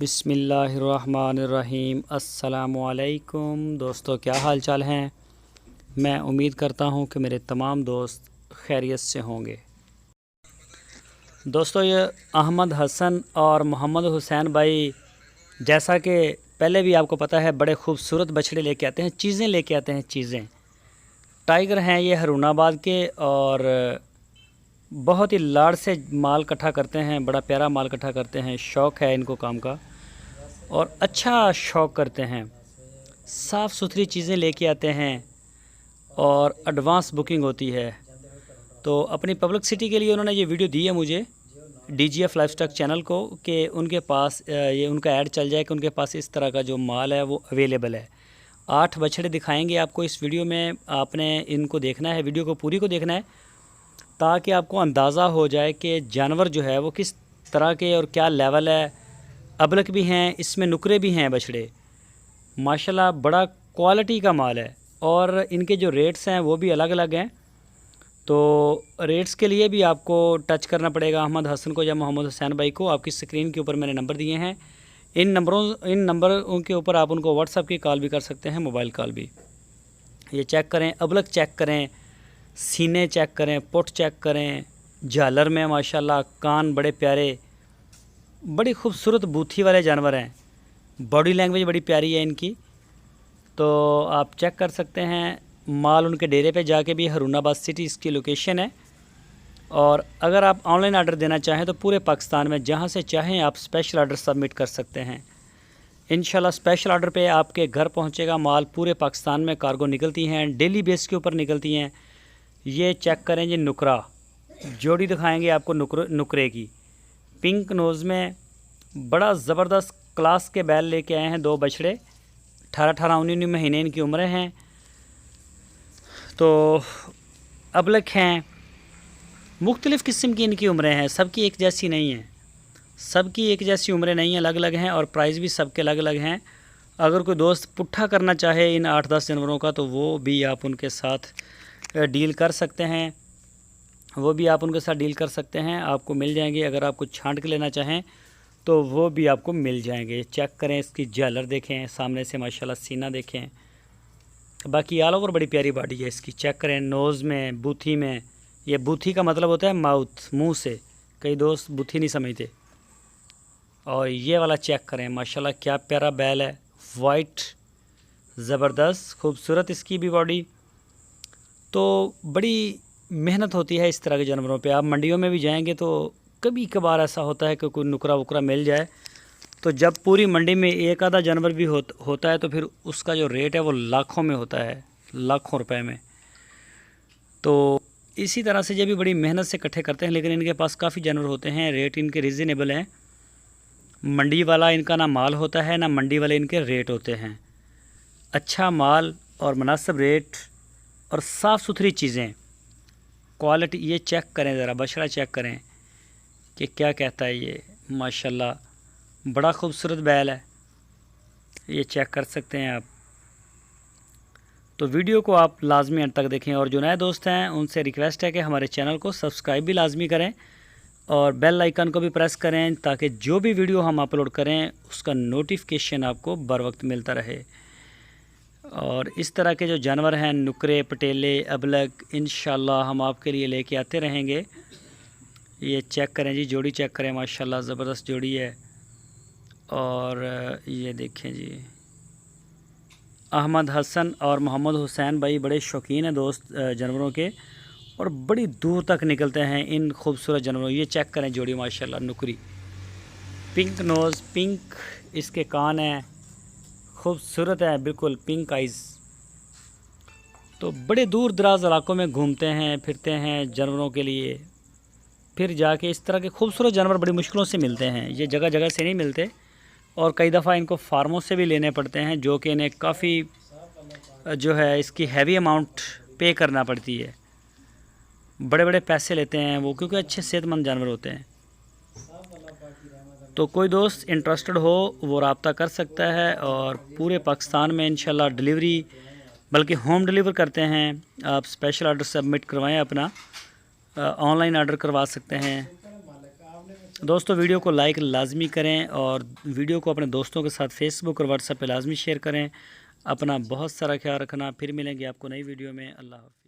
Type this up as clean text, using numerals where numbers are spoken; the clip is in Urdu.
بسم اللہ الرحمن الرحیم۔ السلام علیکم دوستو، کیا حال چال ہیں؟ میں امید کرتا ہوں کہ میرے تمام دوست خیریت سے ہوں گے۔ دوستو، یہ احمد حسن اور محمد حسین بھائی، جیسا کہ پہلے بھی آپ کو پتہ ہے، بڑے خوبصورت بچھڑے لے کے آتے ہیں، چیزیں لے کے آتے ہیں، چیزیں ٹائیگر ہیں یہ ہرون آباد کے، اور بہت ہی لاڑ سے مال اکٹھا کرتے ہیں، بڑا پیارا مال اکٹھا کرتے ہیں، شوق ہے ان کو کام کا اور اچھا شوق کرتے ہیں، صاف ستھری چیزیں لے کے آتے ہیں اور ایڈوانس بکنگ ہوتی ہے۔ تو اپنی پبلکسٹی کے لیے انہوں نے یہ ویڈیو دی ہے مجھے، D G F livestock channel کو، کہ ان کے پاس یہ ان کا ایڈ چل جائے کہ ان کے پاس اس طرح کا جو مال ہے وہ اویلیبل ہے۔ 8 بچھڑے دکھائیں گے آپ کو اس ویڈیو میں، آپ نے ان کو دیکھنا ہے، ویڈیو کو پوری کو دیکھنا ہے تاکہ آپ کو اندازہ ہو جائے کہ جانور جو ہے وہ کس طرح کے اور کیا لیول ہے۔ ابلک بھی ہیں اس میں، نکرے بھی ہیں بچھڑے، ماشاءاللہ بڑا کوالٹی کا مال ہے، اور ان کے جو ریٹس ہیں وہ بھی الگ الگ ہیں۔ تو ریٹس کے لیے بھی آپ کو ٹچ کرنا پڑے گا احمد حسن کو یا محمد حسین بھائی کو۔ آپ کی اسکرین کے اوپر میں نے نمبر دیے ہیں، ان نمبروں کے اوپر آپ ان کو واٹس ایپ کی کال بھی کر سکتے ہیں، موبائل کال بھی۔ یہ چیک کریں، ابلک چیک کریں، سینے چیک کریں، پٹ چیک کریں، جھالر میں ماشاءاللہ کان بڑے پیارے، بڑی خوبصورت بوتھی والے جانور ہیں، باڈی لینگویج بڑی پیاری ہے ان کی۔ تو آپ چیک کر سکتے ہیں، مال ان کے ڈیرے پہ جا کے بھی، ہرون آباد سٹی اس کی لوکیشن ہے۔ اور اگر آپ آن لائن آرڈر دینا چاہیں تو پورے پاکستان میں جہاں سے چاہیں آپ اسپیشل آرڈر سبمٹ کر سکتے ہیں۔ انشاءاللہ اسپیشل آرڈر پہ آپ کے گھر پہنچے گا مال، پورے پاکستان میں کارگو نکلتی ہیں، ڈیلی بیس کے اوپر نکلتی ہیں۔ یہ چیک کریں جی، نکرا جوڑی دکھائیں گے آپ کو، نکرے کی پنک نوز میں، بڑا زبردست کلاس کے بیل لے کے آئے ہیں، 2 بچھڑے، 18 19 مہینے ان کی عمریں ہیں۔ تو ابلک ہیں، مختلف قسم کی ان کی عمریں ہیں، سب کی ایک جیسی نہیں ہیں، سب کی ایک جیسی عمریں نہیں ہیں، الگ الگ ہیں، اور پرائز بھی سب کے الگ الگ ہیں۔ اگر کوئی دوست پٹھا کرنا چاہے ان 8-10 جانوروں کا تو وہ بھی آپ ان کے ساتھ ڈیل کر سکتے ہیں، آپ کو مل جائیں گے۔ اگر آپ کو چھانٹ کے لینا چاہیں تو وہ بھی آپ کو مل جائیں گے۔ چیک کریں، اس کی جھالر دیکھیں، سامنے سے ماشاءاللہ سینہ دیکھیں، باقی آل اوور بڑی پیاری باڈی ہے اس کی۔ چیک کریں نوز میں، بوتھی میں، یہ بوتھی کا مطلب ہوتا ہے ماؤتھ، منہ سے، کئی دوست بوتھی نہیں سمجھتے۔ اور یہ والا چیک کریں، ماشاءاللہ کیا پیارا بیل ہے، وائٹ، زبردست خوبصورت اس کی بھی باڈی۔ تو بڑی محنت ہوتی ہے اس طرح کے جانوروں پہ۔ آپ منڈیوں میں بھی جائیں گے تو کبھی کبھار ایسا ہوتا ہے کہ کوئی نکرا وکرا مل جائے، تو جب پوری منڈی میں ایک آدھا جانور بھی ہوتا ہے تو پھر اس کا جو ریٹ ہے وہ لاکھوں میں ہوتا ہے، لاکھوں روپے میں۔ تو اسی طرح سے یہ بھی بڑی محنت سے اکٹھے کرتے ہیں، لیکن ان کے پاس کافی جانور ہوتے ہیں، ریٹ ان کے ریزنیبل ہیں۔ منڈی والا ان کا نہ مال ہوتا ہے، نہ منڈی والے ان کے ریٹ ہوتے ہیں۔ اچھا مال اور مناسب ریٹ اور صاف ستھری چیزیں، کوالٹی۔ یہ چیک کریں ذرا، بچڑا چیک کریں کہ کیا کہتا ہے یہ، ماشاءاللہ بڑا خوبصورت بیل ہے، یہ چیک کر سکتے ہیں آپ۔ تو ویڈیو کو آپ لازمی انت تک دیکھیں، اور جو نئے دوست ہیں ان سے ریکویسٹ ہے کہ ہمارے چینل کو سبسکرائب بھی لازمی کریں اور بیل آئیکن کو بھی پریس کریں تاکہ جو بھی ویڈیو ہم اپلوڈ کریں اس کا نوٹیفیکیشن آپ کو بر وقت ملتا رہے۔ اور اس طرح کے جو جانور ہیں، نکرے، پٹیلے، ابلک، انشاءاللہ ہم آپ کے لیے لے کے آتے رہیں گے۔ یہ چیک کریں جی، جوڑی چیک کریں، ماشاءاللہ زبردست جوڑی ہے۔ اور یہ دیکھیں جی، احمد حسن اور محمد حسین بھائی بڑے شوقین ہیں دوست جانوروں کے، اور بڑی دور تک نکلتے ہیں ان خوبصورت جانوروں۔ یہ چیک کریں جوڑی، ماشاءاللہ نکری، پنک نوز، پنک اس کے کان ہیں، خوبصورت ہے بالکل، پنک آئیز۔ تو بڑے دور دراز علاقوں میں گھومتے ہیں پھرتے ہیں جانوروں کے لیے، پھر جا کے اس طرح کے خوبصورت جانور بڑی مشکلوں سے ملتے ہیں، یہ جگہ جگہ سے نہیں ملتے، اور کئی دفعہ ان کو فارموں سے بھی لینے پڑتے ہیں، جو کہ انہیں کافی جو ہے اس کی ہیوی اماؤنٹ پے کرنا پڑتی ہے، بڑے بڑے پیسے لیتے ہیں وہ، کیونکہ اچھے صحت مند جانور ہوتے ہیں۔ تو کوئی دوست انٹرسٹڈ ہو وہ رابطہ کر سکتا ہے، اور پورے پاکستان میں انشاءاللہ ڈیلیوری، بلکہ ہوم ڈیلیور کرتے ہیں۔ آپ اسپیشل آرڈر سبمٹ کروائیں اپنا، آن لائن آرڈر کروا سکتے ہیں، دوستو ویڈیو کو لائک لازمی کریں اور ویڈیو کو اپنے دوستوں کے ساتھ فیس بک اور واٹس ایپ پہ لازمی شیئر کریں۔ اپنا بہت سارا خیال رکھنا، پھر ملیں گے آپ کو نئی ویڈیو میں۔ اللہ حافظ۔